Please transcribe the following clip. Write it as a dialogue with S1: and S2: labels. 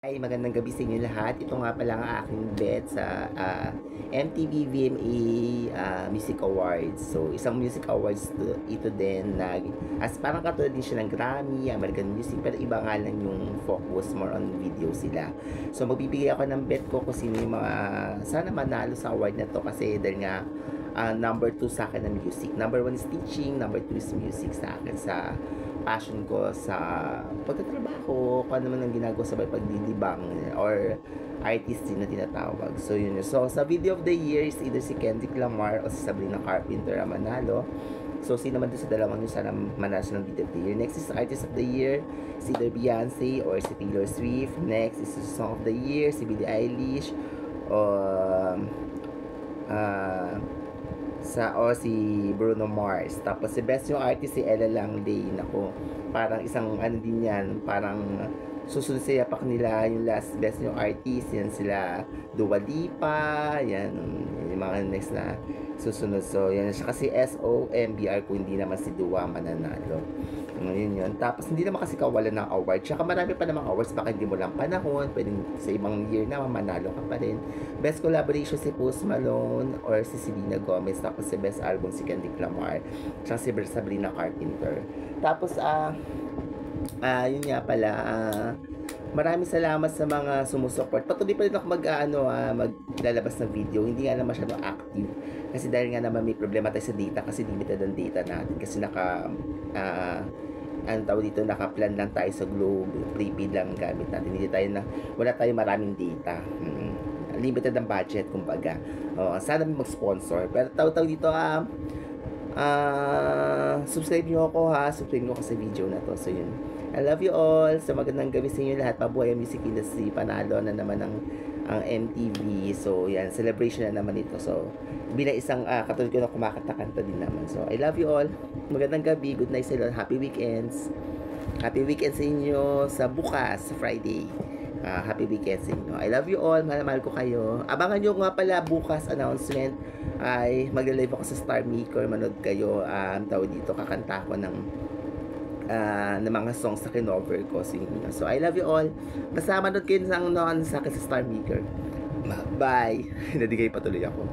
S1: Ay, magandang gabi sa inyo lahat. Ito nga pala ang aking bet sa MTV VMA Music Awards. So, isang music awards ito din na as parang katulad din siya ng Grammy, American Music, pero iba nga lang yung focus, more on video sila. So, magbibigay ako ng bet ko kung sino yung mga sana manalo sa award na to kasi dahil nga number 2 sa akin ng music. Number 1 is teaching, number 2 is music sa akin sa passion ko sa pagtatrabaho, kung ano man ang ginagawa sa pagdidibang or artist din na tinatawag. So, yun. So, sa video of the year is either si Kendrick Lamar o si Sabrina Carpenter ang manalo. So, sino man doon sa dalawang yun, sana manalo ng video of the year. Next is artist of the year, si either Beyonce or si Taylor Swift. Next is song of the year, si Billie Eilish or o si Bruno Mars. Tapos si best yung artist si Ella Langley. Nako, parang isang ano din yan, parang susunod sa yapak nila yung last best yung artist. Yan sila Dua Lipa, yan yung mga next na susunod. So yan siya kasi SOMBR kung hindi naman si Dua mananalo. Yun. Tapos hindi naman kasi kawalan ng award. Tsaka marami pa namang awards, baka hindi mo lang panahon, pwedeng sa ibang year na manalo ka pa rin. Best collaboration si Post Malone or si Selena Gomez. Tapos si best album si Kendrick Lamar. Tsaka si Sabrina Carpenter. Tapos yun nga pala, maraming salamat sa mga sumusuport. Patuloy pa rin ako maglalabas ng video. Hindi nga na masyado active. Kasi dahil nga naman may problema tayo sa data kasi limited ang data natin. Kasi naka-plan lang tayo sa Globe, prepaid lang gamit natin. Wala tayong maraming data. Limited ang budget, kumbaga. Sana may mag-sponsor. Pero tawag dito, subscribe nyo ako ha. Subscribe nyo ako sa video na to. So yun. I love you all. So magandang gabi sa inyo lahat. Mabuhay ang music industry. Panalo na naman ang MTV. So yan, celebration na naman ito. So bilang isang katulad ko na kumakanta-kanta din naman. So I love you all. Magandang gabi. Good night sa inyo. Happy weekends. Happy weekends sa inyo sa bukas, sa Friday. Happy weekend sa inyo. I love you all. Mahal ko kayo. Abangan nyo nga pala bukas announcement ay magla-live ako sa Star Maker. Manood kayo. Tawag dito, kakanta ko ng mga songs na kinover ko. So I love you all. Basta manood kayo sa akin sa Star Maker. Bye. Nadigay patuloy ako.